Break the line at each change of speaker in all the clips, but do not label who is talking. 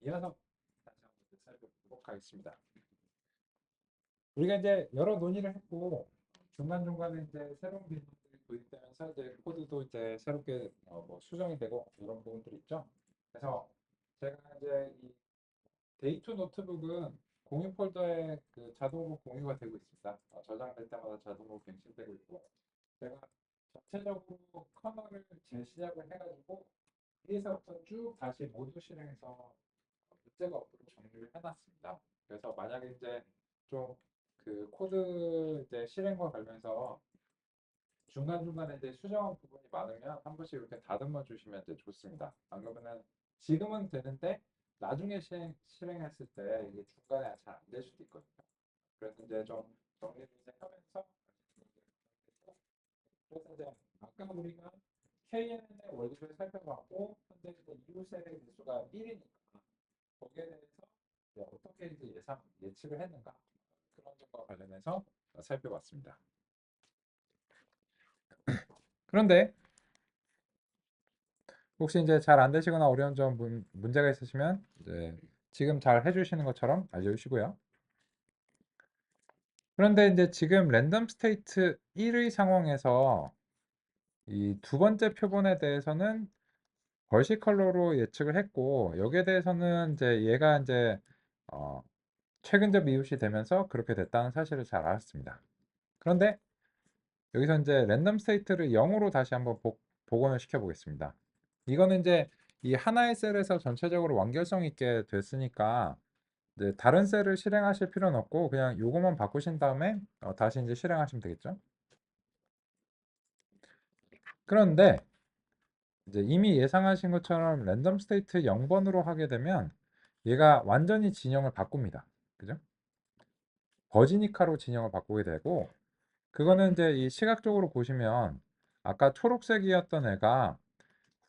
이어서 다시 한번 살펴보도록 하겠습니다. 우리가 이제 여러 논의를 했고 중간중간에 이제 새로운 기능들이 도입되면서 이제 코드도 이제 새롭게 뭐 수정이 되고 이런 부분들이 있죠. 그래서 제가 이제 이 데이투 노트북은 공유 폴더에 그 자동으로 공유가 되고 있습니다. 저장될 때마다 자동으로 갱신되고 있고 제가 전체적으로 커널을 재시작을 해가지고 위에서부터 쭉 다시 모두 실행해서 문제가 없도록 정리를 해놨습니다. 그래서 만약에 이제 좀 그 코드 이제 실행과 관련해서 중간중간에 이제 수정한 부분이 많으면 한 번씩 이렇게 다듬어 주시면 이제 좋습니다. 안 그러면은 지금은 되는데 나중에 실행했을 때 이게 중간에 잘 안 될 수도 있거든요. 그래서 이제 좀 정리를 이제 하면서 그래서 이제 아까 우리가 KN의 원리를 살펴봤고 현재 이제 이웃의 개수가 1이니까 거기에 대해서 이제 어떻게 이제 예측을 했는가 그런 점과 관련해서 살펴봤습니다. 그런데 혹시 이제 잘 안 되시거나 어려운 점 문제가 있으시면 이제 지금 잘 해주시는 것처럼 알려주시고요. 그런데 이제 지금 랜덤 스테이트 1의 상황에서 이 두 번째 표본에 대해서는 벌시 컬러로 예측을 했고 여기에 대해서는 이제 얘가 이제 어, 최근접 이웃이 되면서 그렇게 됐다는 사실을 잘 알았습니다. 그런데 여기서 이제 랜덤 스테이트를 0으로 다시 한번 복원을 시켜 보겠습니다. 이거는 이제 이 하나의 셀에서 전체적으로 완결성 있게 됐으니까 이제 다른 셀을 실행하실 필요는 없고 그냥 요거만 바꾸신 다음에 다시 이제 실행하시면 되겠죠. 그런데 이제 이미 예상하신 것처럼 랜덤 스테이트 0번으로 하게 되면 얘가 완전히 진영을 바꿉니다. 그죠? 버지니카로 진영을 바꾸게 되고 그거는 이제 이 시각적으로 보시면 아까 초록색이었던 애가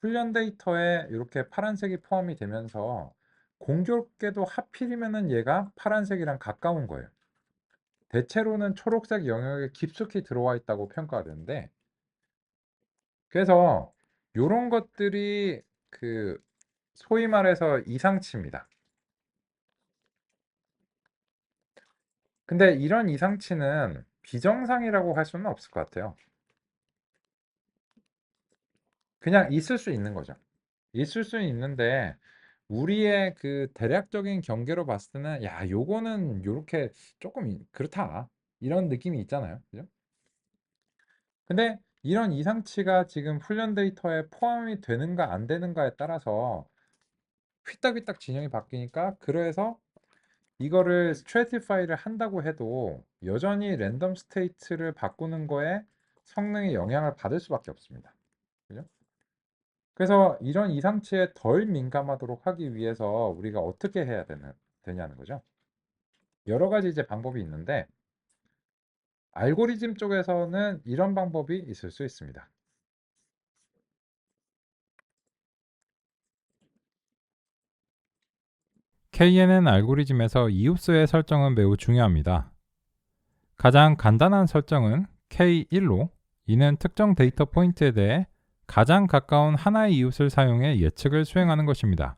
훈련 데이터에 이렇게 파란색이 포함이 되면서 공교롭게도 하필이면은 얘가 파란색이랑 가까운 거예요. 대체로는 초록색 영역에 깊숙이 들어와 있다고 평가가 되는데 그래서 이런 것들이 그 소위 말해서 이상치입니다. 근데 이런 이상치는 비정상이라고 할 수는 없을 것 같아요. 그냥 있을 수 있는 거죠. 있을 수는 있는데 우리의 그 대략적인 경계로 봤을 때는 야 요거는 요렇게 조금 그렇다 이런 느낌이 있잖아요. 그죠? 근데 이런 이상치가 지금 훈련 데이터에 포함이 되는가 안 되는가에 따라서 휘딱휘딱 진영이 바뀌니까 그래서 이거를 스트래티파이를 한다고 해도 여전히 랜덤 스테이트를 바꾸는 거에 성능에 영향을 받을 수밖에 없습니다. 그죠? 그래서 이런 이상치에 덜 민감하도록 하기 위해서 우리가 어떻게 해야 되냐는 거죠. 여러 가지 이제 방법이 있는데 알고리즘 쪽에서는 이런 방법이 있을 수 있습니다.
KNN 알고리즘에서 이웃수의 설정은 매우 중요합니다. 가장 간단한 설정은 K1로 이는 특정 데이터 포인트에 대해 가장 가까운 하나의 이웃을 사용해 예측을 수행하는 것입니다.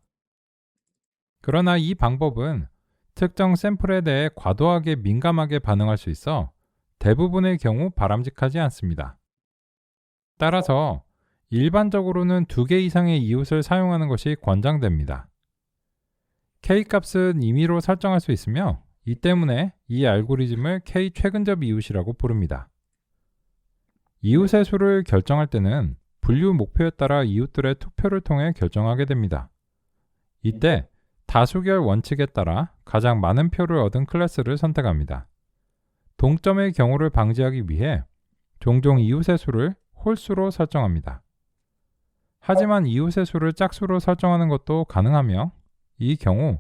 그러나 이 방법은 특정 샘플에 대해 과도하게 민감하게 반응할 수 있어 대부분의 경우 바람직하지 않습니다. 따라서 일반적으로는 2개 이상의 이웃을 사용하는 것이 권장됩니다. K값은 임의로 설정할 수 있으며 이 때문에 이 알고리즘을 K 최근접 이웃이라고 부릅니다. 이웃의 수를 결정할 때는 분류 목표에 따라 이웃들의 투표를 통해 결정하게 됩니다. 이때 다수결 원칙에 따라 가장 많은 표를 얻은 클래스를 선택합니다. 동점의 경우를 방지하기 위해 종종 이웃의 수를 홀수로 설정합니다. 하지만 이웃의 수를 짝수로 설정하는 것도 가능하며 이 경우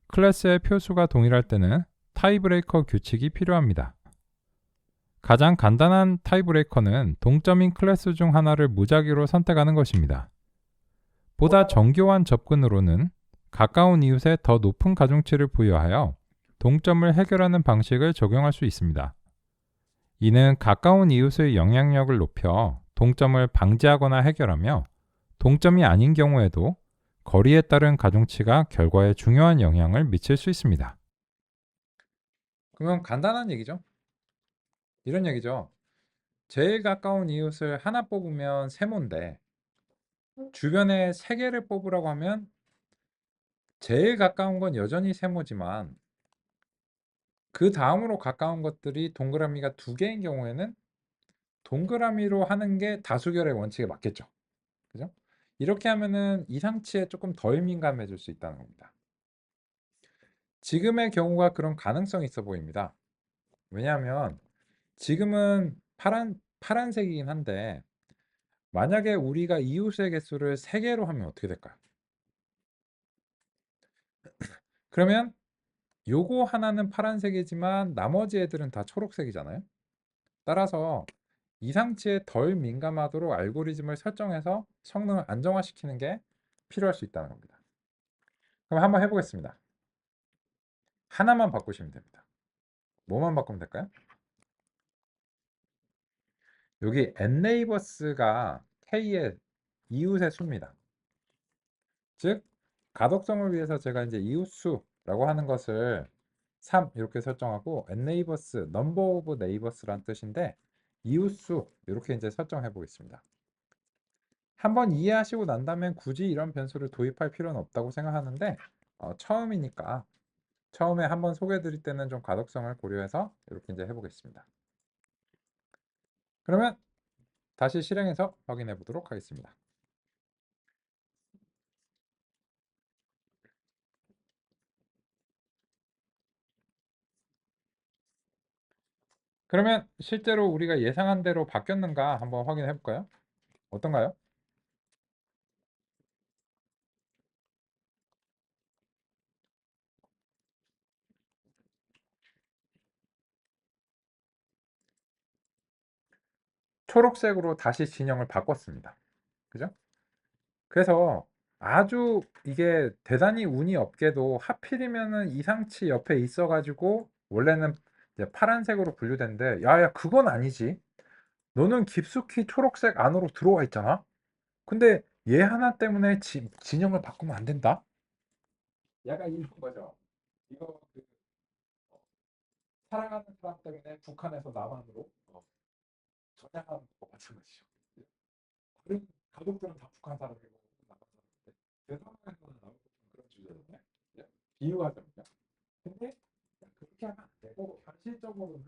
클래스의 표수가 동일할 때는 타이브레이커 규칙이 필요합니다. 가장 간단한 타이브레이커는 동점인 클래스 중 하나를 무작위로 선택하는 것입니다. 보다 정교한 접근으로는 가까운 이웃에 더 높은 가중치를 부여하여 동점을 해결하는 방식을 적용할 수 있습니다. 이는 가까운 이웃의 영향력을 높여 동점을 방지하거나 해결하며 동점이 아닌 경우에도 거리에 따른 가중치가 결과에 중요한 영향을 미칠 수 있습니다.
그러면 간단한 얘기죠. 이런 얘기죠. 제일 가까운 이웃을 하나 뽑으면 세모인데 주변에 세 개를 뽑으라고 하면 제일 가까운 건 여전히 세모지만 그 다음으로 가까운 것들이 동그라미가 두 개인 경우에는 동그라미로 하는 게 다수결의 원칙에 맞겠죠. 그죠? 이렇게 하면은 이상치에 조금 덜 민감해질 수 있다는 겁니다. 지금의 경우가 그런 가능성이 있어 보입니다. 왜냐하면 지금은 파란색이긴 한데 만약에 우리가 이웃의 개수를 3개로 하면 어떻게 될까요? 그러면 요거 하나는 파란색이지만 나머지 애들은 다 초록색이잖아요. 따라서 이상치에 덜 민감하도록 알고리즘을 설정해서 성능을 안정화시키는 게 필요할 수 있다는 겁니다. 그럼 한번 해보겠습니다. 하나만 바꾸시면 됩니다. 뭐만 바꾸면 될까요? 여기 neighbors가 k의 이웃의 수입니다. 즉 가독성을 위해서 제가 이제 이웃수라고 하는 것을 3 이렇게 설정하고 neighbors, number of neighbors란 뜻인데 이웃수 이렇게 이제 설정해 보겠습니다. 한번 이해하시고 난 다음엔 굳이 이런 변수를 도입할 필요는 없다고 생각하는데 처음이니까 처음에 한번 소개해 드릴 때는 좀 가독성을 고려해서 이렇게 이제 해보겠습니다. 그러면 다시 실행해서 확인해 보도록 하겠습니다. 그러면 실제로 우리가 예상한 대로 바뀌었는가 한번 확인해 볼까요? 어떤가요? 초록색으로 다시 진영을 바꿨습니다. 그죠? 그래서 아주 이게 대단히 운이 없게도 하필이면은 이상치 옆에 있어가지고 원래는 이제 파란색으로 분류된데 야야 그건 아니지. 너는 깊숙이 초록색 안으로 들어와 있잖아. 근데 얘 하나 때문에 진영을 바꾸면 안 된다. 약간 이런 거죠. 이거 사랑하는 사람 때문에 북한에서 남한으로 전향하는 거 마찬가지죠. 다른 가족들은 다 북한 사람이고 남한 사람인데 그 상황에서는 나올 그런 주제잖아요. 비유하자면요. 근데 그렇게 하면 안 되고 현실적으로는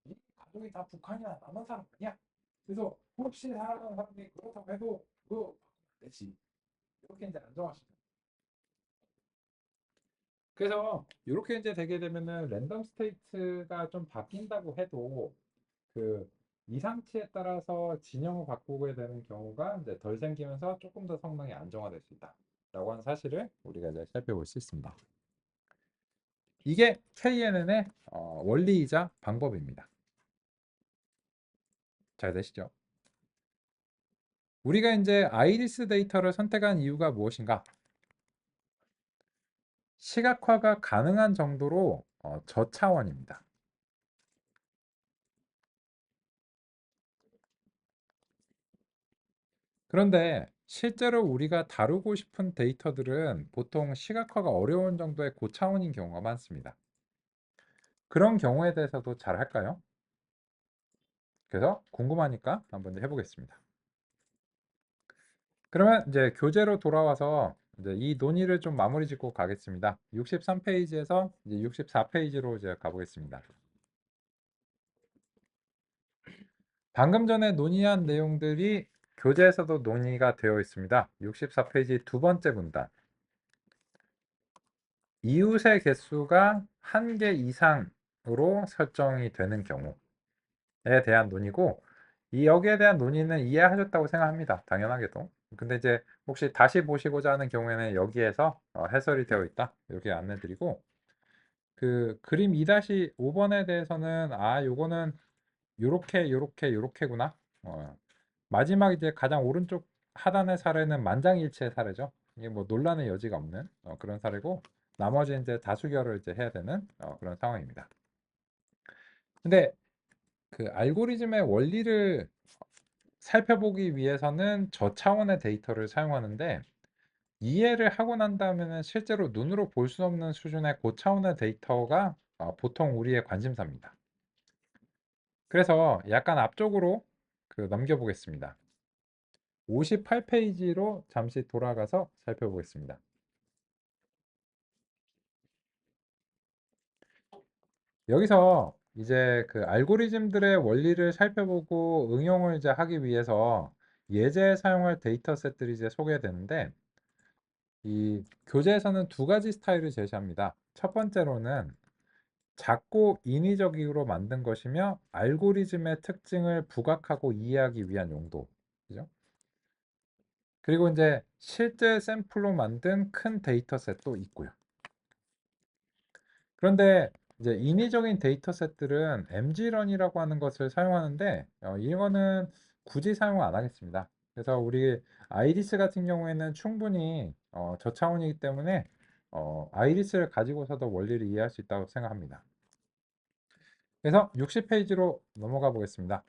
이 가족이 다 북한이야 남한 사람 아니야. 그래서 혹시 사랑하는 사람이 그렇다고 해도 그거 안 되지. 이렇게 이제 안정화시켜. 그래서 이렇게 이제 되게 되면은 랜덤 스테이트가 좀 바뀐다고 해도 그 이상치에 따라서 진영을 바꾸게 되는 경우가 이제 덜 생기면서 조금 더 성능이 안정화될 수 있다라고 하는 사실을 우리가 이제 살펴볼 수 있습니다. 이게 KNN의 원리이자 방법입니다. 잘 되시죠? 우리가 이제 아이리스 데이터를 선택한 이유가 무엇인가? 시각화가 가능한 정도로 저차원입니다. 그런데 실제로 우리가 다루고 싶은 데이터들은 보통 시각화가 어려운 정도의 고차원인 경우가 많습니다. 그런 경우에 대해서도 잘 할까요? 그래서 궁금하니까 한번 해보겠습니다. 그러면 이제 교재로 돌아와서 이제 이 논의를 좀 마무리 짓고 가겠습니다. 63페이지에서 이제 64페이지로 이제 가보겠습니다. 방금 전에 논의한 내용들이 교재에서도 논의가 되어 있습니다. 64페이지 두 번째 문단. 이웃의 개수가 1개 이상으로 설정이 되는 경우에 대한 논의고 여기에 대한 논의는 이해하셨다고 생각합니다. 당연하게도. 근데 이제 혹시 다시 보시고자 하는 경우에는 여기에서 해설이 되어 있다. 이렇게 안내드리고 그 그림 2-5번에 대해서는 요거는 요렇게구나. 마지막 이제 가장 오른쪽 하단의 사례는 만장일치의 사례죠. 이게 뭐 논란의 여지가 없는 그런 사례고 나머지 이제 다수결을 이제 해야 되는 그런 상황입니다. 근데 그 알고리즘의 원리를 살펴보기 위해서는 저차원의 데이터를 사용하는데 이해를 하고 난 다음에는 실제로 눈으로 볼 수 없는 수준의 고차원의 데이터가 보통 우리의 관심사입니다. 그래서 약간 앞쪽으로 넘겨보겠습니다. 58페이지로 잠시 돌아가서 살펴보겠습니다. 여기서 이제 알고리즘들의 원리를 살펴보고 응용을 이제 하기 위해서 예제에 사용할 데이터셋들이 이제 소개되는데, 이 교재에서는 두 가지 스타일을 제시합니다. 첫 번째로는 작고 인위적으로 만든 것이며 알고리즘의 특징을 부각하고 이해하기 위한 용도. 그죠? 그리고 이제 실제 샘플로 만든 큰 데이터셋도 있고요. 그런데 이제 인위적인 데이터셋들은 mgrun이라고 하는 것을 사용하는데, 이거는 굳이 사용 안 하겠습니다. 그래서 우리 아이리스 같은 경우에는 충분히 저차원이기 때문에 아이리스를 가지고서도 원리를 이해할 수 있다고 생각합니다. 그래서 60페이지로 넘어가 보겠습니다.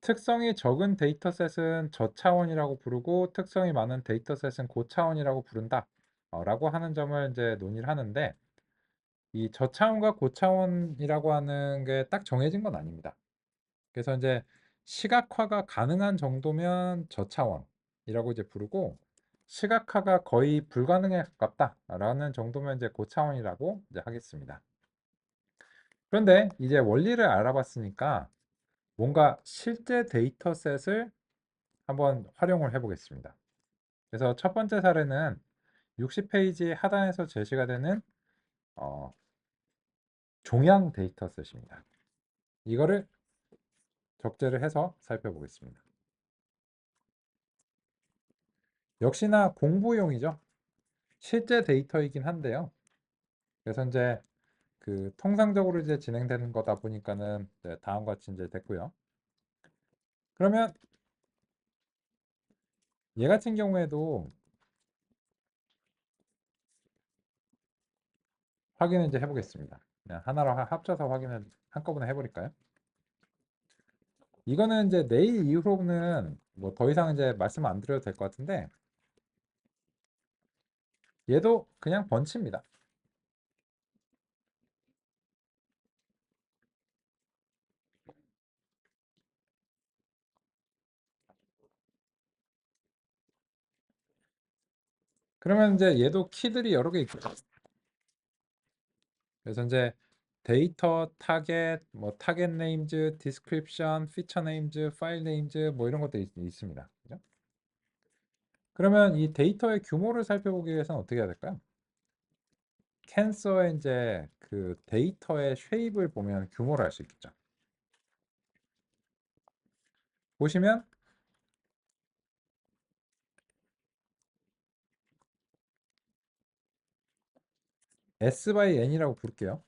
특성이 적은 데이터셋은 저차원이라고 부르고 특성이 많은 데이터셋은 고차원이라고 부른다 라고 하는 점을 이제 논의를 하는데, 이 저차원과 고차원이라고 하는 게 딱 정해진 건 아닙니다. 그래서 이제 시각화가 가능한 정도면 저차원이라고 이제 부르고, 시각화가 거의 불가능에 가깝다라는 정도면 이제 고차원이라고 이제 하겠습니다. 그런데 이제 원리를 알아봤으니까 뭔가 실제 데이터셋을 한번 활용을 해보겠습니다. 그래서 첫 번째 사례는 60페이지 하단에서 제시가 되는 종양 데이터셋입니다. 이거를 적재를 해서 살펴보겠습니다. 역시나 공부용이죠. 실제 데이터이긴 한데요. 그래서 이제 통상적으로 이제 진행되는 거다 보니까는 이제 다음과 같이 이제 됐고요. 그러면 얘 같은 경우에도 확인을 이제 해보겠습니다. 그냥 하나로 합쳐서 확인을 한꺼번에 해버릴까요? 이거는 이제 내일 이후로는 뭐 더 이상 이제 말씀 안 드려도 될 것 같은데, 얘도 그냥 번치입니다. 그러면 이제 얘도 키들이 여러 개 있고, 그래서 이제 데이터, 타겟, 뭐 타겟 네임즈, 디스크립션, 피처 네임즈, 파일 네임즈 뭐 이런 것들이 있습니다. 그죠? 그러면 이 데이터의 규모를 살펴보기 위해서는 어떻게 해야 될까요? 캔서의 이제 데이터의 쉐입을 보면 규모를 알 수 있겠죠. 보시면 S by N이라고 부를게요.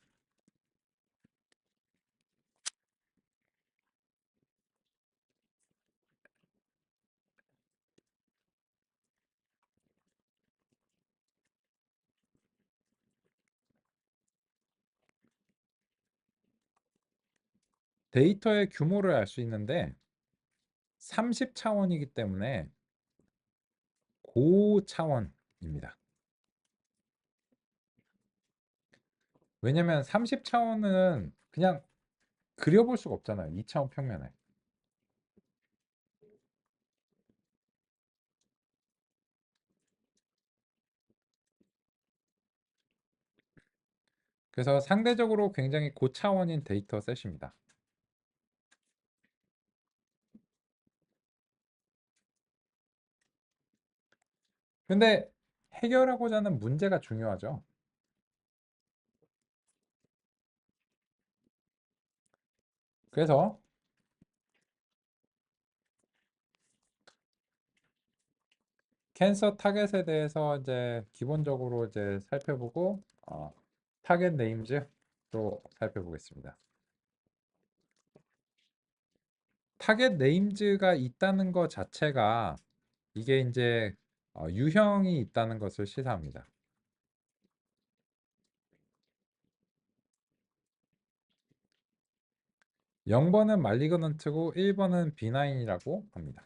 데이터의 규모를 알 수 있는데 30차원이기 때문에 고차원입니다. 왜냐면 30차원은 그냥 그려볼 수가 없잖아요. 2차원 평면에. 그래서 상대적으로 굉장히 고차원인 데이터 셋입니다. 근데 해결하고자 하는 문제가 중요하죠. 그래서 캔서 타겟에 대해서 이제 기본적으로 이제 살펴보고 타겟 네임즈도 살펴보겠습니다. 타겟 네임즈가 있다는 것 자체가 이게 이제 유형이 있다는 것을 시사합니다. 0번은 말리그넌트고 1번은 비나인이라고 합니다.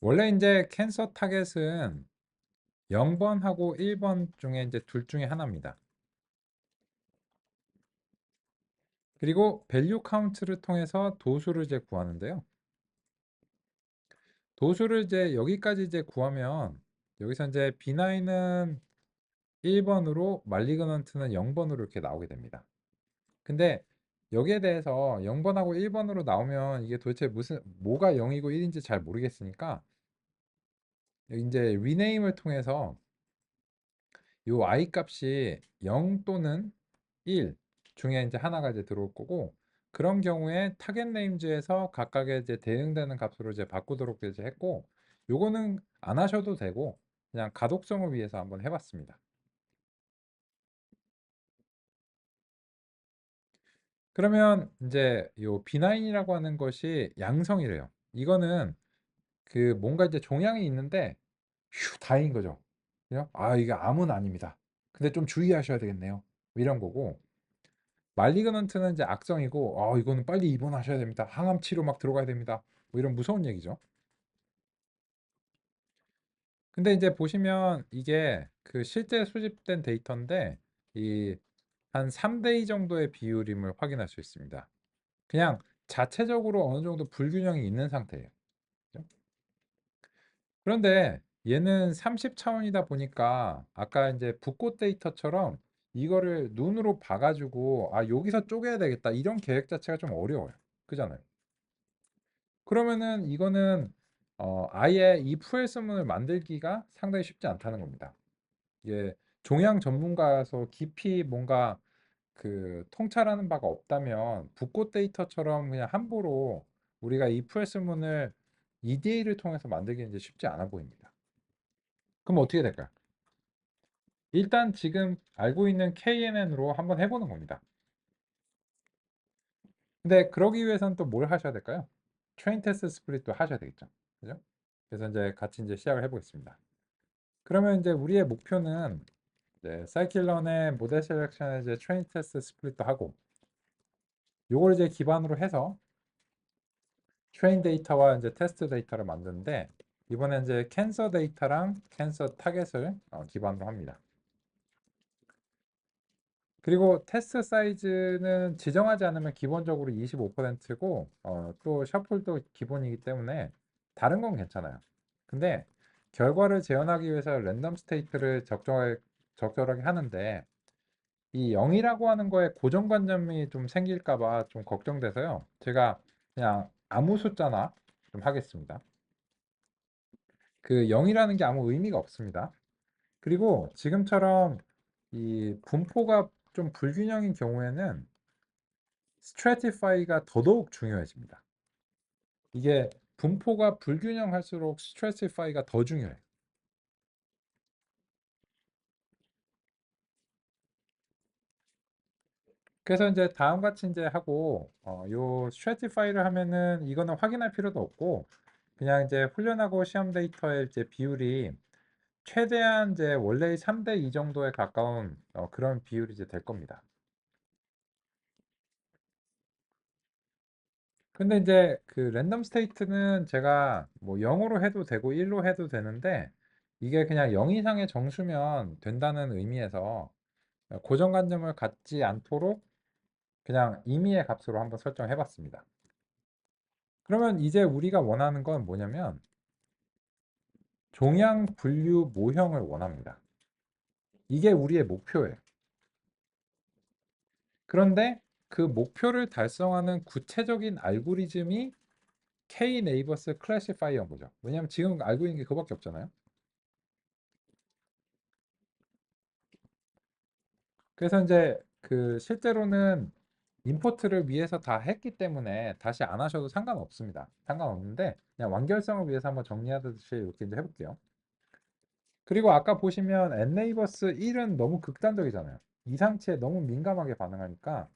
원래 이제 캔서 타겟은 0번하고 1번 중에 이제 둘 중에 하나입니다. 그리고 밸류 카운트를 통해서 도수를 이제 구하는데요. 도수를 이제 여기까지 이제 구하면 여기서 이제 B9은 1번으로 말리그넌트는 0번으로 이렇게 나오게 됩니다. 근데 여기에 대해서 0번하고 1번으로 나오면 이게 도대체 무슨 뭐가 0이고 1인지 잘 모르겠으니까 이제 리네임을 통해서 요 i 값이 0 또는 1 중에 이제 하나가 이제 들어올 거고 그런 경우에 타겟 네임즈에서 각각의 이제 대응되는 값으로 이제 바꾸도록 이제 했고 요거는 안 하셔도 되고 그냥 가독성을 위해서 한번 해봤습니다. 그러면 이제 요 B9이라고 하는 것이 양성이래요. 이거는 그 뭔가 이제 종양이 있는데 휴 다행인 거죠. 그냥 아 이게 암은 아닙니다. 근데 좀 주의하셔야 되겠네요. 뭐 이런 거고 말리그넌트는 이제 악성이고 이거는 빨리 입원하셔야 됩니다. 항암 치료 막 들어가야 됩니다. 뭐 이런 무서운 얘기죠. 근데 이제 보시면 이게 그 실제 수집된 데이터인데 이 한 3대 2 정도의 비율임을 확인할 수 있습니다. 그냥 자체적으로 어느 정도 불균형이 있는 상태예요. 그죠? 그런데 얘는 30차원이다 보니까 아까 이제 붓꽃 데이터처럼 이거를 눈으로 봐가지고 여기서 쪼개야 되겠다 이런 계획 자체가 좀 어려워요. 그잖아요. 그러면은 이거는 아예 이 푸엘스문을 만들기가 상당히 쉽지 않다는 겁니다. 이게 종양 전문가라서 깊이 뭔가 그 통찰하는 바가 없다면 붓꽃 데이터처럼 그냥 함부로 우리가 이 푸엘스문을 EDA를 통해서 만들기는 이제 쉽지 않아 보입니다. 그럼 어떻게 될까요? 일단 지금 알고 있는 KNN으로 한번 해보는 겁니다. 근데 그러기 위해서는 또 뭘 하셔야 될까요? 트레인 테스트 스플릿도 하셔야 되겠죠. 그죠? 그래서 이제 같이 이제 시작을 해보겠습니다. 그러면 이제 우리의 목표는 이제 사이클런의 모델 셀렉션의 이제 트레인 테스트 스플릿도 하고 요걸 이제 기반으로 해서 트레인 데이터와 이제 테스트 데이터를 만드는데 이번엔 이제 캔서 데이터랑 캔서 타겟을 기반으로 합니다. 그리고 테스트 사이즈는 지정하지 않으면 기본적으로 25%고 또 셔플도 기본이기 때문에 다른 건 괜찮아요. 근데 결과를 재현하기 위해서 랜덤 스테이트를 적절하게 하는데 이 0이라고 하는 거에 고정관념이 좀 생길까 봐 좀 걱정돼서요. 제가 그냥 아무 숫자나 좀 하겠습니다. 그 0이라는 게 아무 의미가 없습니다. 그리고 지금처럼 이 분포가 좀 불균형인 경우에는 스트래티파이가 더더욱 중요해집니다. 이게 분포가 불균형할수록 스트래티파이가 더 중요해요. 그래서 이제 다음 같이 이제 하고 요 스트래티파이를 하면은 이거는 확인할 필요도 없고 그냥 이제 훈련하고 시험 데이터의 이제 비율이 최대한 이제 원래의 3대 2 정도에 가까운 그런 비율이 이제 될 겁니다. 근데 이제 그 랜덤 스테이트는 제가 뭐 0으로 해도 되고 1로 해도 되는데 이게 그냥 0 이상의 정수면 된다는 의미에서 고정관념을 갖지 않도록 그냥 임의의 값으로 한번 설정해 봤습니다. 그러면 이제 우리가 원하는 건 뭐냐면 종양 분류 모형을 원합니다. 이게 우리의 목표예요. 그런데 그 목표를 달성하는 구체적인 알고리즘이 K-네이버스 클래시파이어인 거죠. 왜냐하면 지금 알고 있는 게 그거밖에 없잖아요. 그래서 이제 그 실제로는 임포트를 위해서 다 했기 때문에 다시 안 하셔도 상관없습니다. 상관없는데 그냥 완결성을 위해서 한번 정리하듯이 이렇게 이제 해볼게요. 그리고 아까 보시면 n네이버스 1은 너무 극단적이잖아요. 이상치에 너무 민감하게 반응하니까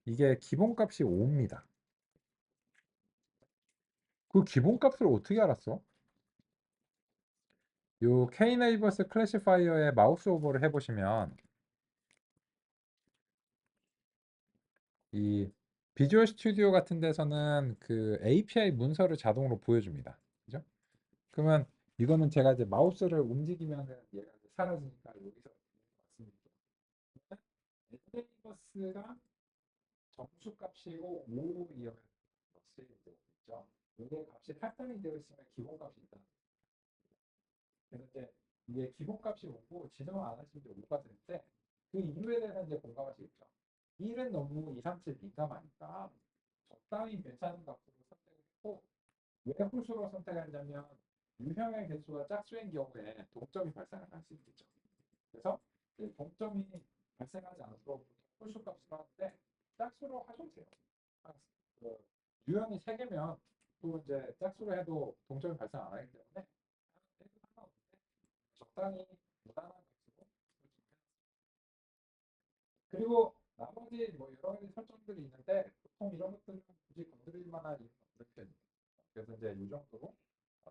이게 기본값이 5입니다. 그 기본값을 어떻게 알았어? 요 K네이버스 클래시파이어에 마우스 오버를 해보시면 이 비주얼 스튜디오 같은 데서는 그 API 문서를 자동으로 보여줍니다. 그죠? 그러면 이거는 제가 이제 마우스를 움직이면은 얘가 이제 사라지니까 여기서 말씀드릴게요. 엔데이버스가 정수값이고 5이어야 있죠. 이게 값이 할당이 되어 있으면 기본값이 있다. 그래서 이제 이게 기본값이 5고 지정 안 하시면 5가 되는데 그 이유에 대해서 이제 공감하시겠죠. 1은 너무 2, 3, 7 민감하니까 적당히 괜찮은 값으로 선택을 했고 왜 홀수로 선택했냐면 유형의 개수가 짝수인 경우에 동점이 발생할 수 있겠죠. 그래서 그 동점이 발생하지 않도록 홀수 값으로 하는데 짝수로 하셔도 돼요. 그 유형이 3개면 또 이제 짝수로 해도 동점이 발생 안 하기 때문에 해도 상관없는데 적당히 무난한 값으로. 그리고 나머지 뭐 여러 가지 설정들이 있는데 보통 이런 것들은 굳이 건드릴 만한 이유는 없는 편입니다. 그래서 이제 이 정도로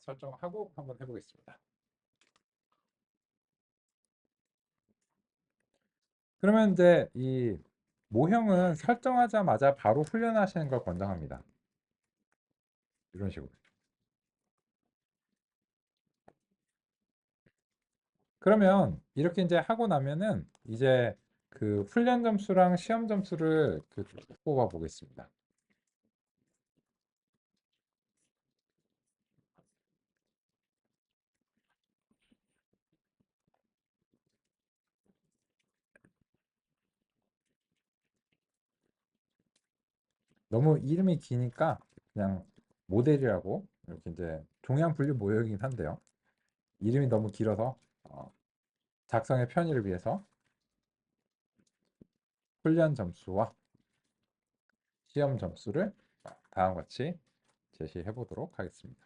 설정하고 한번 해보겠습니다. 그러면 이제 이 모형은 설정하자마자 바로 훈련하시는 걸 권장합니다. 이런 식으로. 그러면 이렇게 이제 하고 나면은 이제 그 훈련 점수랑 시험 점수를 뽑아 보겠습니다. 너무 이름이 기니까 그냥 모델이라고 이렇게 이제 종양 분류 모형이긴 한데요. 이름이 너무 길어서 작성의 편의를 위해서 훈련 점수와 시험 점수를 다음과 같이 제시해 보도록 하겠습니다.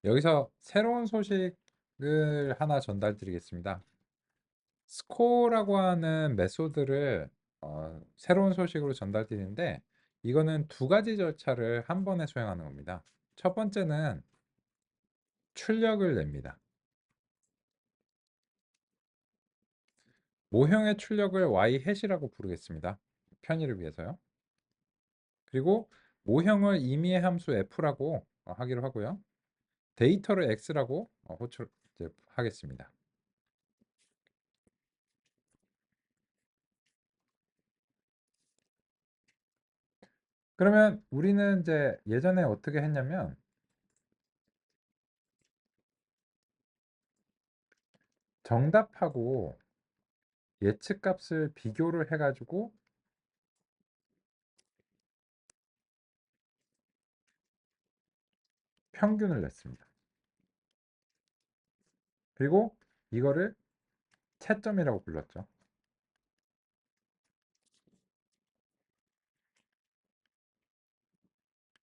여기서 새로운 소식을 하나 전달드리겠습니다. 스코어라고 하는 메소드를 새로운 소식으로 전달드리는데 이거는 두 가지 절차를 한 번에 수행하는 겁니다. 첫 번째는 출력을 냅니다. 모형의 출력을 y-이라고 부르겠습니다. 편의를 위해서요. 그리고 모형을 임의의 함수 f라고 하기로 하고요. 데이터를 x라고 호출하겠습니다. 그러면 우리는 이제 예전에 어떻게 했냐면 정답하고 예측값을 비교를 해가지고 평균을 냈습니다. 그리고 이거를 채점이라고 불렀죠.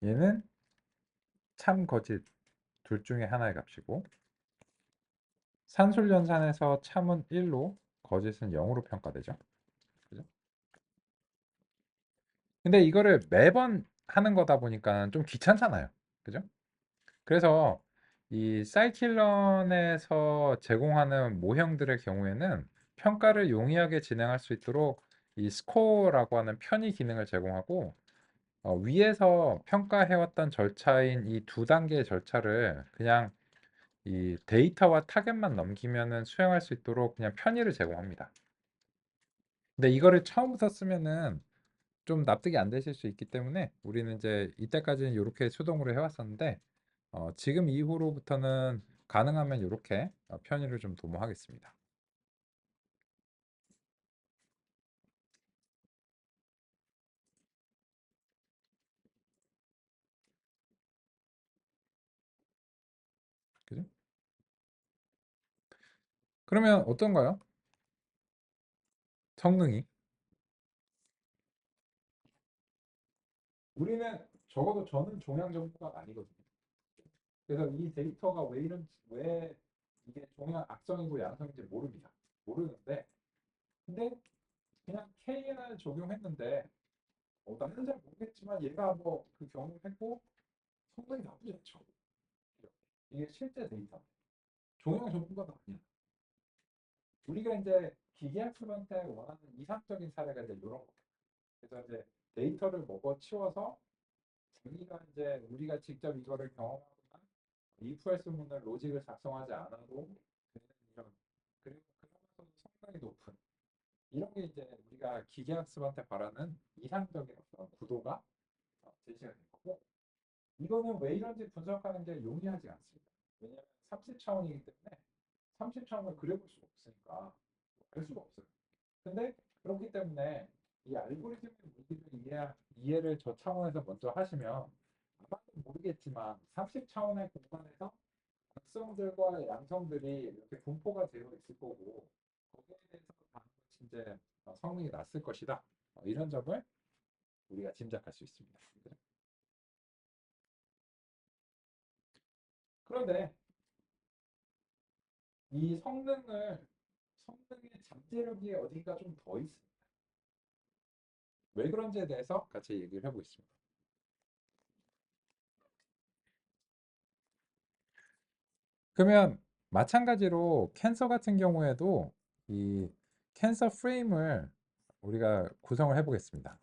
얘는 참, 거짓 둘 중에 하나의 값이고 산술연산에서 참은 1로 거짓은 0으로 평가되죠. 그죠? 근데 이거를 매번 하는 거다 보니까 좀 귀찮잖아요. 그죠? 그래서 이 사이킬런에서 제공하는 모형들의 경우에는 평가를 용이하게 진행할 수 있도록 이 스코어라고 하는 편의 기능을 제공하고
위에서 평가해왔던 절차인 이 두 단계의 절차를 그냥 이 데이터와 타겟만 넘기면은 수행할 수 있도록 그냥 편의를 제공합니다. 근데 이거를 처음부터 쓰면은 좀 납득이 안 되실 수 있기 때문에 우리는 이제 이때까지는 이렇게 수동으로 해왔었는데 지금 이후로부터는 가능하면 이렇게 편의를 좀 도모하겠습니다. 그죠? 그러면 어떤가요? 성능이? 우리는 적어도 저는 종양 전문가가 아니거든요. 그래서 이 데이터가 왜 이런지, 왜 이게 종양 악성이고 양성인지 모릅니다. 모르는데, 근데 그냥 K를 적용했는데, 나는 잘 모르겠지만 얘가 뭐 그 경험했고 성능이 나쁘지 않죠. 이게 실제 데이터. 종양 전문가가 아니야. 우리가 이제 기계학습한테 원하는 이상적인 사례가 이제 이런 거. 그래서 이제 데이터를 먹어 치워서 자기가 이제 우리가 직접 이거를 경험하거나 if else 문을 로직을 작성하지 않아도 되는 이런 그리고 그러면서도 성능이 높은 이런 게 이제 우리가 기계학습한테 바라는 이상적인 어떤 구도가 제시가 된 거고 이거는 왜 이런지 분석하는 게 용이하지 않습니다. 왜냐하면 30차원이기 때문에 30차원을 그려볼 수가 없으니까 알 수가 없어요. 근데 그렇기 때문에 이 알고리즘의 문제를 이해를 저 차원에서 먼저 하시면 아마도 모르겠지만 30차원의 공간에서 극성들과 양성들이 이렇게 분포가 되어 있을 거고 거기에 대해서 반드시 이제 성능이 낮을 것이다. 이런 점을 우리가 짐작할 수 있습니다. 그런데 이 성능의 잠재력이 어딘가 좀 더 있습니다. 왜 그런지에 대해서 같이 얘기를 해보겠습니다. 그러면 마찬가지로 캔서 같은 경우에도 이 캔서 프레임을 우리가 구성을 해보겠습니다.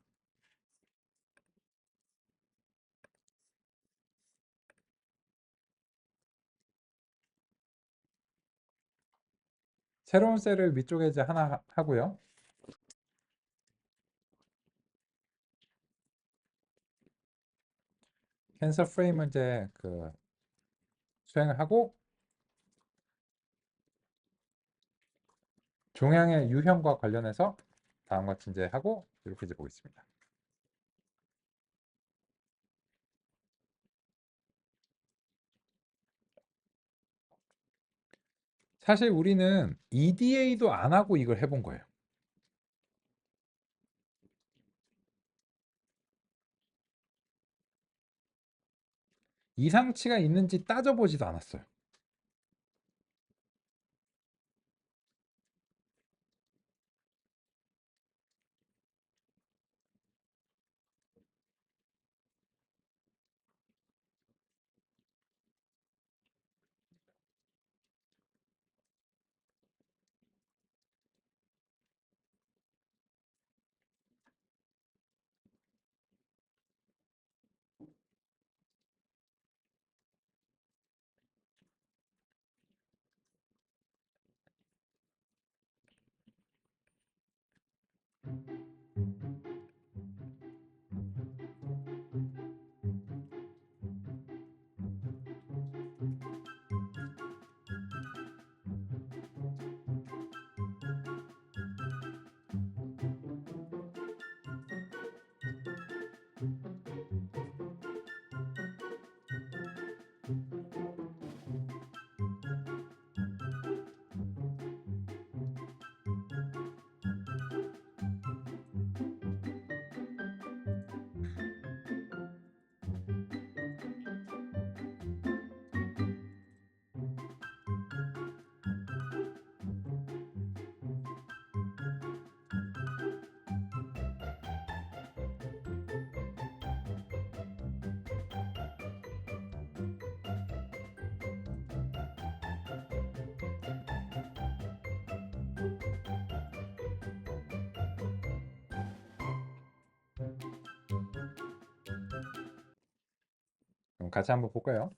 새로운 셀을 위쪽에 이제 하나 하고요. 캔서 프레임을 이제 그 수행을 하고 종양의 유형과 관련해서 다음과 같이 이제 하고 이렇게 이제 보겠습니다. 사실 우리는 EDA도 안 하고 이걸 해본 거예요. 이상치가 있는지 따져보지도 않았어요.
같이 한번 볼까요?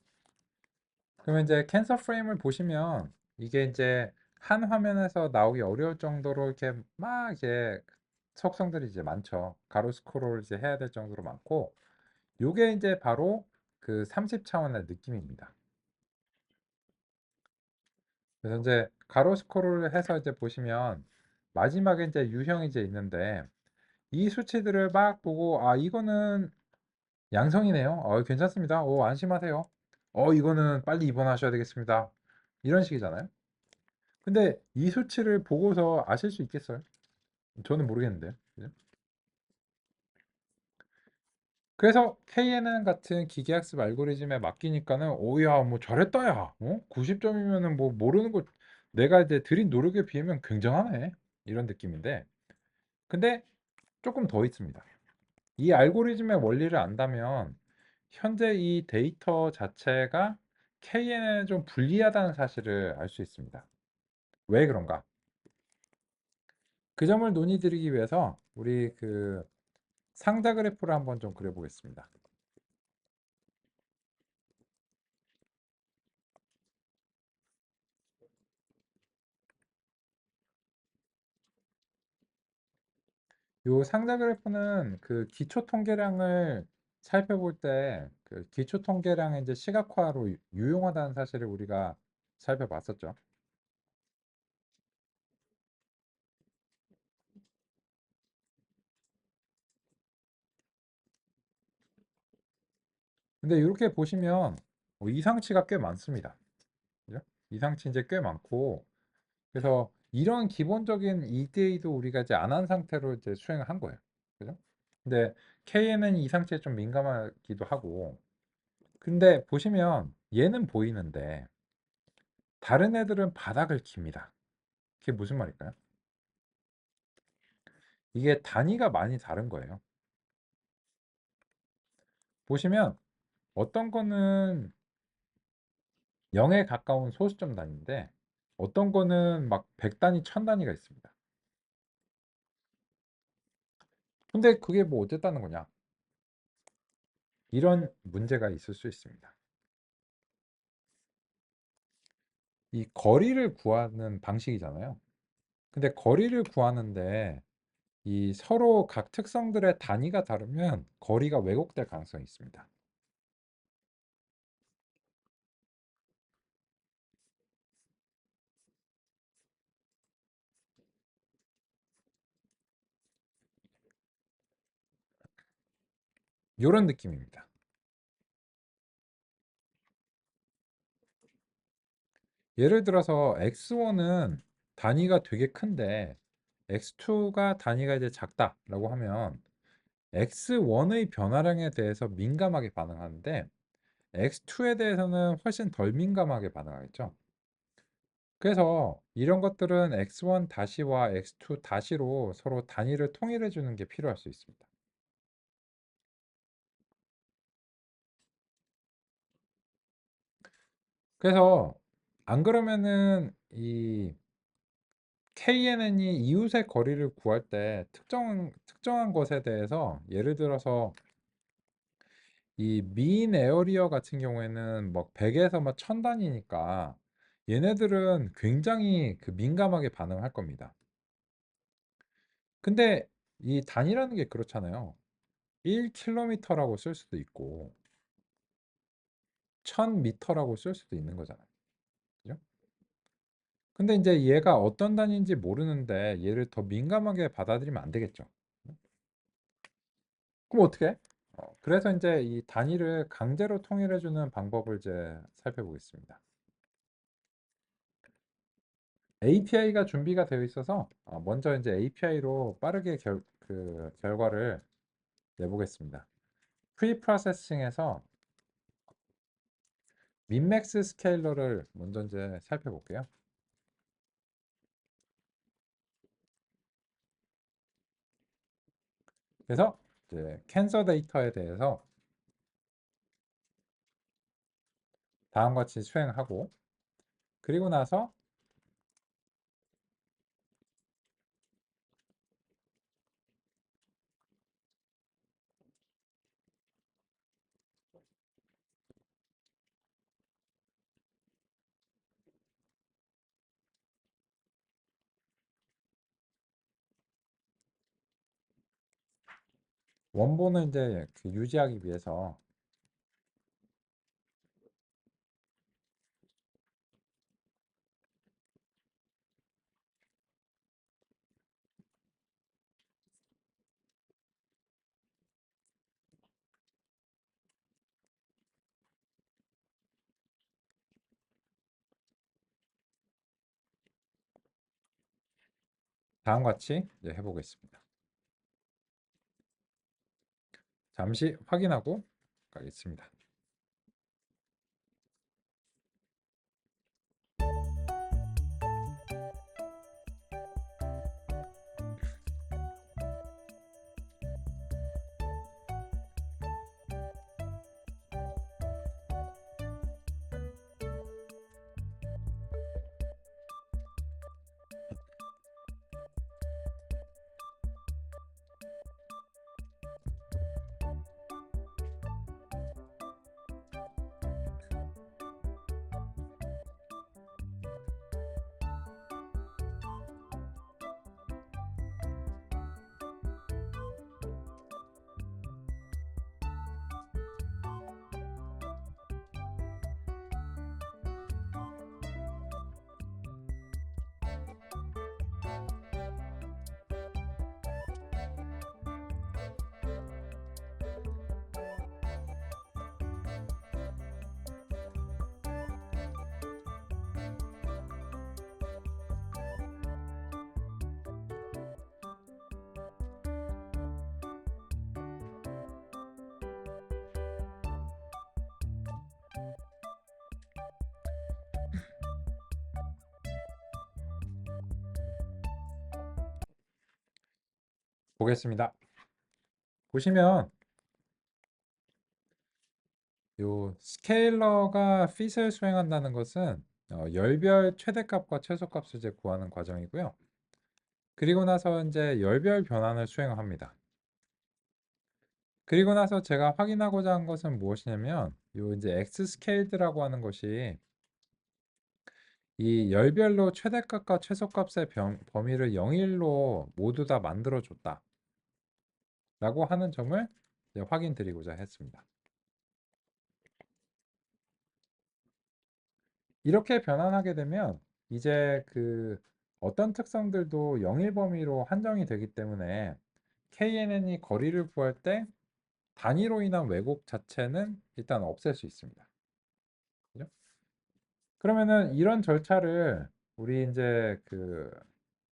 그러면 이제 캔서 프레임을 보시면 이게 이제 한 화면에서 나오기 어려울 정도로 이렇게 막 이제 속성들이 이제 많죠. 가로 스크롤 이제 해야 될 정도로 많고, 요게 이제 바로 그 30차원의 느낌입니다. 그래서 이제 가로 스크롤을 해서 이제 보시면 마지막에 이제 유형이 이제 있는데, 이 수치들을 막 보고 아 이거는 양성이네요. 괜찮습니다. 안심하세요. 이거는 빨리 입원하셔야 되겠습니다. 이런 식이잖아요. 근데 이 수치를 보고서 아실 수 있겠어요? 저는 모르겠는데요. 그죠? 그래서 KNN 같은 기계학습 알고리즘에 맡기니까는 오야 뭐 잘했다 야. 90점이면은 뭐 모르는 거 내가 이제 들인 노력에 비하면 굉장하네. 이런 느낌인데. 근데 조금 더 있습니다. 이 알고리즘의 원리를 안다면 현재 이 데이터 자체가 KNN에 좀 불리하다는 사실을 알 수 있습니다. 왜 그런가? 그 점을 논의드리기 위해서 우리 그 상자 그래프를 한번 좀 그려보겠습니다. 요 상자 그래프는 그 기초 통계량을 살펴볼 때 그 기초 통계량의 이제 시각화로 유용하다는 사실을 우리가 살펴봤었죠. 근데 이렇게 보시면 이상치가 꽤 많습니다. 그죠? 이상치 이제 꽤 많고, 그래서 이런 기본적인 EDA도 우리가 이제 안 한 상태로 이제 수행을 한 거예요. 그죠? 근데 KN은 이상치에 좀 민감하기도 하고, 근데 보시면 얘는 보이는데 다른 애들은 바닥을 깁니다. 그게 무슨 말일까요? 이게 단위가 많이 다른 거예요. 보시면 어떤 거는 0에 가까운 소수점 단위인데 어떤 거는 막 100단위, 1000단위가 있습니다. 근데 그게 뭐 어쨌다는 거냐? 이런 문제가 있을 수 있습니다. 이 거리를 구하는 방식이잖아요. 근데 거리를 구하는데 이 서로 각 특성들의 단위가 다르면 거리가 왜곡될 가능성이 있습니다. 이런 느낌입니다. 예를 들어서 x1은 단위가 되게 큰데 x2가 단위가 이제 작다라고 하면 x1의 변화량에 대해서 민감하게 반응하는데 x2에 대해서는 훨씬 덜 민감하게 반응하겠죠. 그래서 이런 것들은 x1 다시와 x2 다시로 서로 단위를 통일해 주는 게 필요할 수 있습니다. 그래서 안 그러면은 이 KNN이 이웃의 거리를 구할 때 특정한 것에 대해서 예를 들어서 이 미인 에어리어 같은 경우에는 막 100에서 막 1000 단위니까 얘네들은 굉장히 그 민감하게 반응할 겁니다. 근데 이 단위라는 게 그렇잖아요. 1km라고 쓸 수도 있고 1000m라고 쓸 수도 있는 거잖아요. 그죠? 근데 이제 얘가 어떤 단위인지 모르는데 얘를 더 민감하게 받아들이면 안 되겠죠. 그럼 어떻게 해? 그래서 이제 이 단위를 강제로 통일해주는 방법을 이제 살펴보겠습니다. API가 준비가 되어 있어서 먼저 이제 API로 빠르게 결과를 내보겠습니다. 프리프로세싱에서 민맥스 스케일러를 먼저 이제 살펴볼게요. 그래서 이제 캔서 데이터에 대해서 다음과 같이 수행하고 그리고 나서 원본은 이제 그 유지하기 위해서 다음과 같이 이제 해보겠습니다. 잠시 확인하고 가겠습니다. 보겠습니다. 보시면 요 스케일러가 fit을 수행한다는 것은 열별 최대값과 최소값을 이제 구하는 과정이고요. 그리고 나서 이제 열별 변환을 수행합니다. 그리고 나서 제가 확인하고자 한 것은 무엇이냐면 요 이제 x 스케일드라고 하는 것이 이 열별로 최대값과 최소값의 범위를 0일로 모두 다 만들어 줬다 라고 하는 점을 이제 확인드리고자 했습니다. 이렇게 변환하게 되면 이제 그 어떤 특성들도 0일 범위로 한정이 되기 때문에 KNN이 거리를 구할 때 단위로 인한 왜곡 자체는 일단 없앨 수 있습니다. 그죠? 그러면은 이런 절차를 우리 이제 그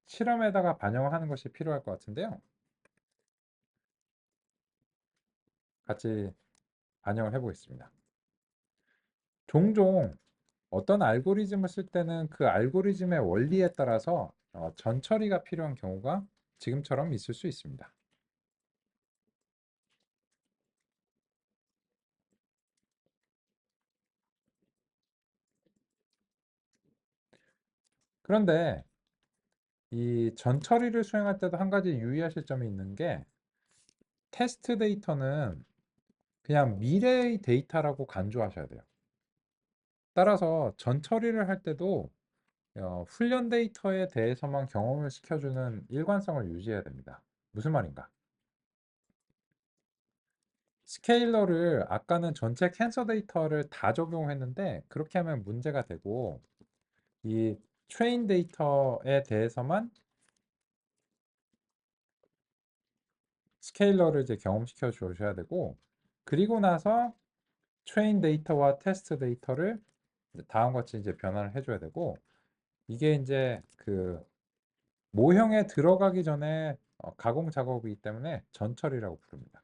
실험에다가 반영하는 것이 필요할 것 같은데요. 같이 반영을 해보겠습니다. 종종 어떤 알고리즘을 쓸 때는 그 알고리즘의 원리에 따라서 전처리가 필요한 경우가 지금처럼 있을 수 있습니다. 그런데 이 전처리를 수행할 때도 한 가지 유의하실 점이 있는 게 테스트 데이터는 그냥 미래의 데이터라고 간주하셔야 돼요. 따라서 전처리를 할 때도 훈련 데이터에 대해서만 경험을 시켜주는 일관성을 유지해야 됩니다. 무슨 말인가? 스케일러를 아까는 전체 캔서 데이터를 다 적용했는데 그렇게 하면 문제가 되고 이 트레인 데이터에 대해서만 스케일러를 이제 경험시켜 주셔야 되고 그리고 나서 트레인 데이터와 테스트 데이터를 다음과 같이 이제 변환을 해줘야 되고 이게 이제 그 모형에 들어가기 전에 가공 작업이기 때문에 전처리라고 부릅니다.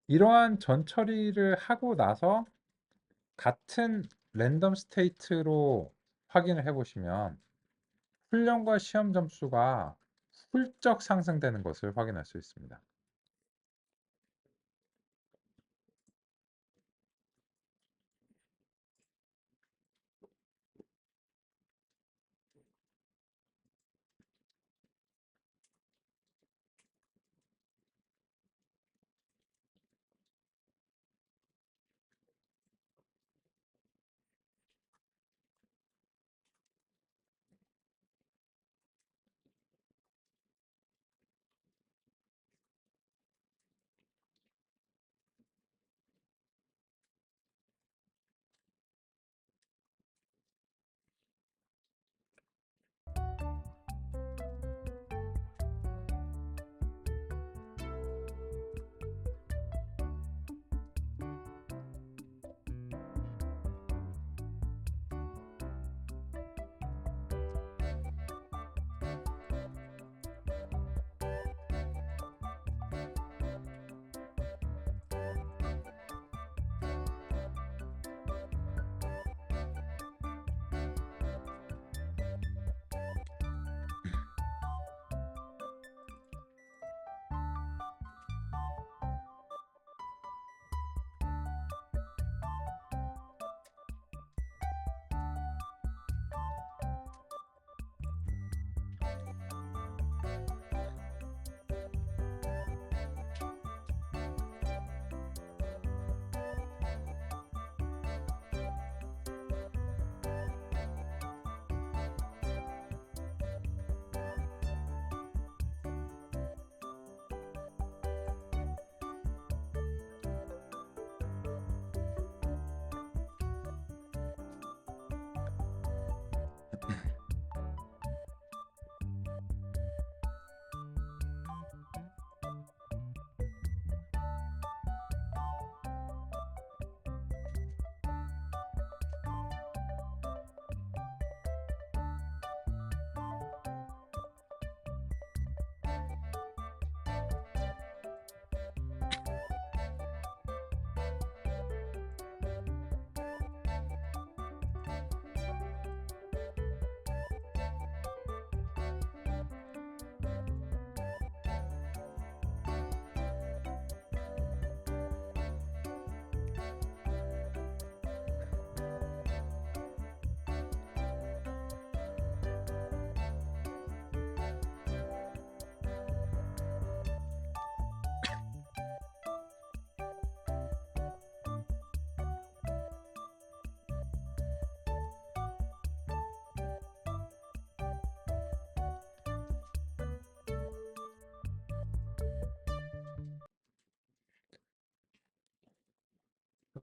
이러한 전처리를 하고 나서 같은 랜덤 스테이트로 확인을 해보시면 훈련과 시험 점수가 훌쩍 상승되는 것을 확인할 수 있습니다.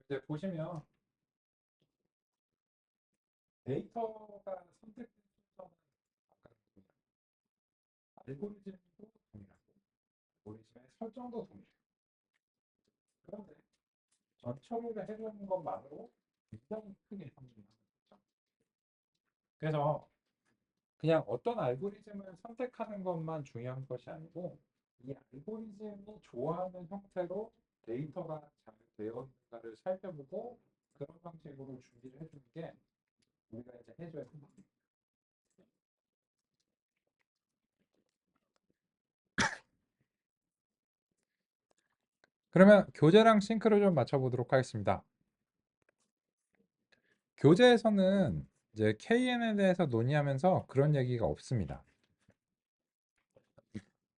이제 보시면 데이터가 선택된 순서는 아까 알고리즘도 동일하고 알고리즘의 설정도 동일해요. 그런데 전처리를 해주는 것만으로 굉장히 크게 성능을 하는 거죠. 그래서 그냥 어떤 알고리즘을 선택하는 것만 중요한 것이 아니고 이 알고리즘이 좋아하는 형태로 데이터가 잘 되어 있는가를 살펴보고 그런 방식으로 준비를 해주는 게 우리가 이제 해줘야 됩니다. 그러면 교재랑 싱크를 좀 맞춰보도록 하겠습니다. 교재에서는 이제 KN에 대해서 논의하면서 그런 얘기가 없습니다.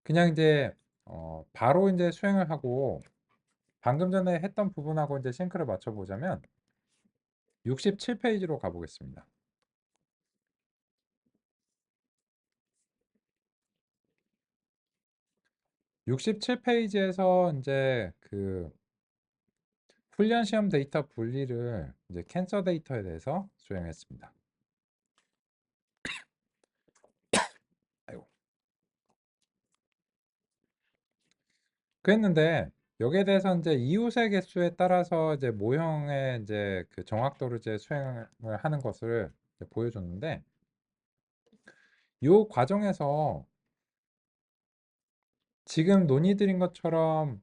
그냥 이제 바로 이제 수행을 하고 방금 전에 했던 부분하고 이제 싱크를 맞춰보자면 67페이지로 가보겠습니다. 67페이지에서 이제 그 훈련 시험 데이터 분리를 이제 캔서 데이터에 대해서 수행했습니다. 아이고. 그랬는데 여기에 대해서 이제 이웃의 개수에 따라서 이제 모형의 이제 그 정확도를 이제 수행을 하는 것을 이제 보여줬는데 이 과정에서 지금 논의드린 것처럼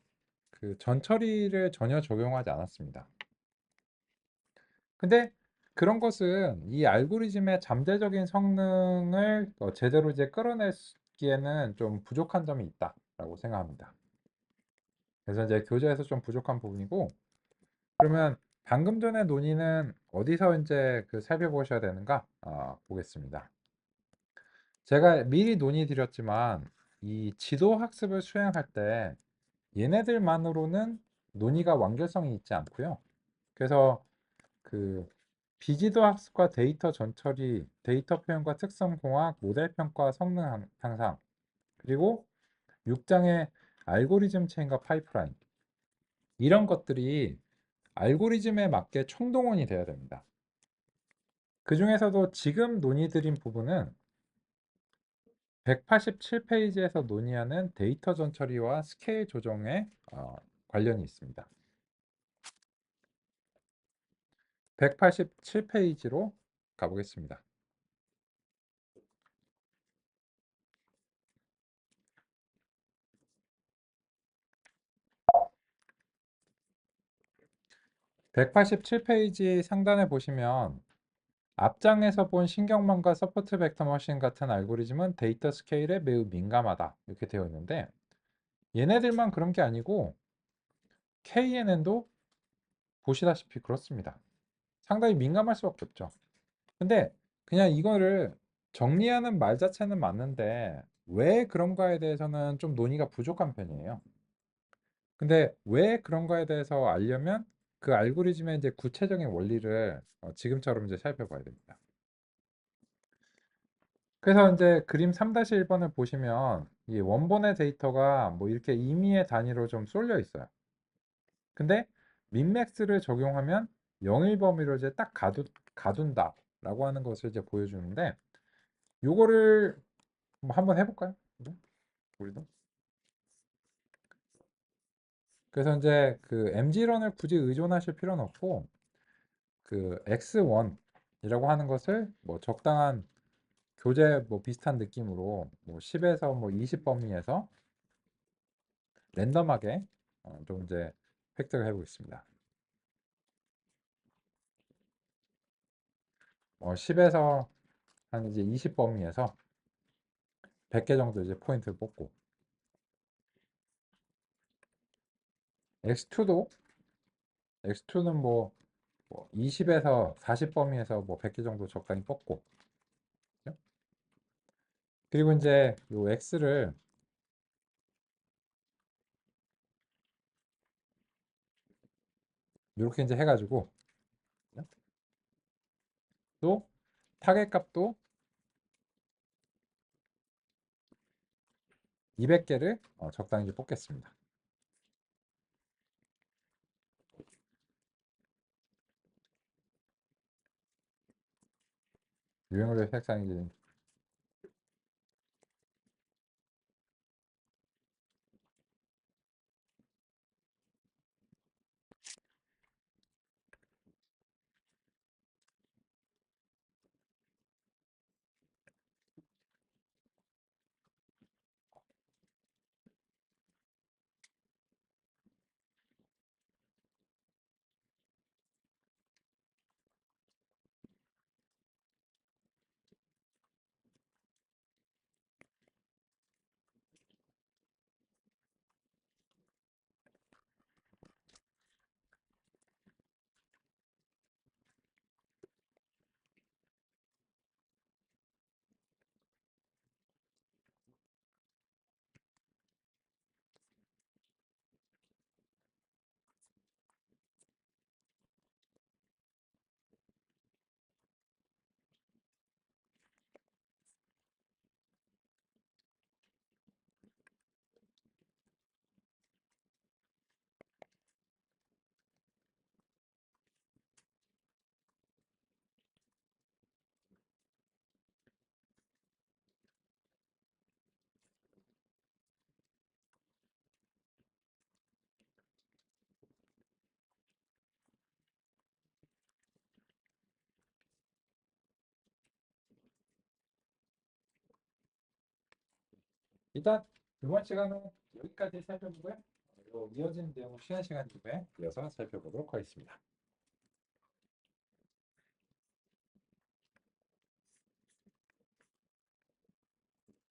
그 전처리를 전혀 적용하지 않았습니다. 근데 그런 것은 이 알고리즘의 잠재적인 성능을 제대로 이제 끌어내기에는 좀 부족한 점이 있다라고 생각합니다. 그래서 이제 교재에서 좀 부족한 부분이고, 그러면 방금 전에 논의는 어디서 이제 그 살펴보셔야 되는가 보겠습니다. 제가 미리 논의 드렸지만 이 지도 학습을 수행할 때 얘네들만으로는 논의가 완결성이 있지 않고요. 그래서 그 비지도 학습과 데이터 전처리, 데이터 표현과 특성 공학, 모델 평가, 성능 향상, 그리고 6장의 알고리즘 체인과 파이프라인, 이런 것들이 알고리즘에 맞게 총동원이 돼야 됩니다. 그 중에서도 지금 논의드린 부분은 187페이지에서 논의하는 데이터 전처리와 스케일 조정에 관련이 있습니다. 187페이지로 가보겠습니다. (187페이지) 상단에 보시면 앞장에서 본 신경망과 서포트 벡터 머신 같은 알고리즘은 데이터 스케일에 매우 민감하다, 이렇게 되어 있는데 얘네들만 그런 게 아니고 KNN도 보시다시피 그렇습니다. 상당히 민감할 수밖에 없죠. 근데 그냥 이거를 정리하는 말 자체는 맞는데 왜 그런가에 대해서는 좀 논의가 부족한 편이에요. 근데 왜 그런가에 대해서 알려면 그 알고리즘의 이제 구체적인 원리를 지금처럼 이제 살펴봐야 됩니다. 그래서 이제 그림 3-1번을 보시면 이 원본의 데이터가 뭐 이렇게 임의의 단위로 좀 쏠려 있어요. 근데 민맥스를 적용하면 영일 범위로 이제 딱 가둔다라고 하는 것을 이제 보여주는데 요거를 뭐 한번 해볼까요? 우리도. 그래서 이제 그 MG런을 굳이 의존하실 필요는 없고 그 X1이라고 하는 것을 뭐 적당한 교재 뭐 비슷한 느낌으로 뭐 10에서 뭐 20 범위에서 랜덤하게 좀 이제 획득을 해보겠습니다. 10에서 한 이제 20 범위에서 100개 정도 이제 포인트를 뽑고 X2는 뭐 20에서 40 범위에서 뭐 100개 정도 적당히 뽑고, 그죠? 그리고 이제 요 X를 이렇게 이제 해가지고 또 타겟 값도 200개를 적당히 이제 뽑겠습니다. 유형별 색상이지. 일단 이번 시간은 여기까지 살펴보고요. 이어진 내용을 쉬는 시간 쯤에 이어서 살펴보도록 하겠습니다.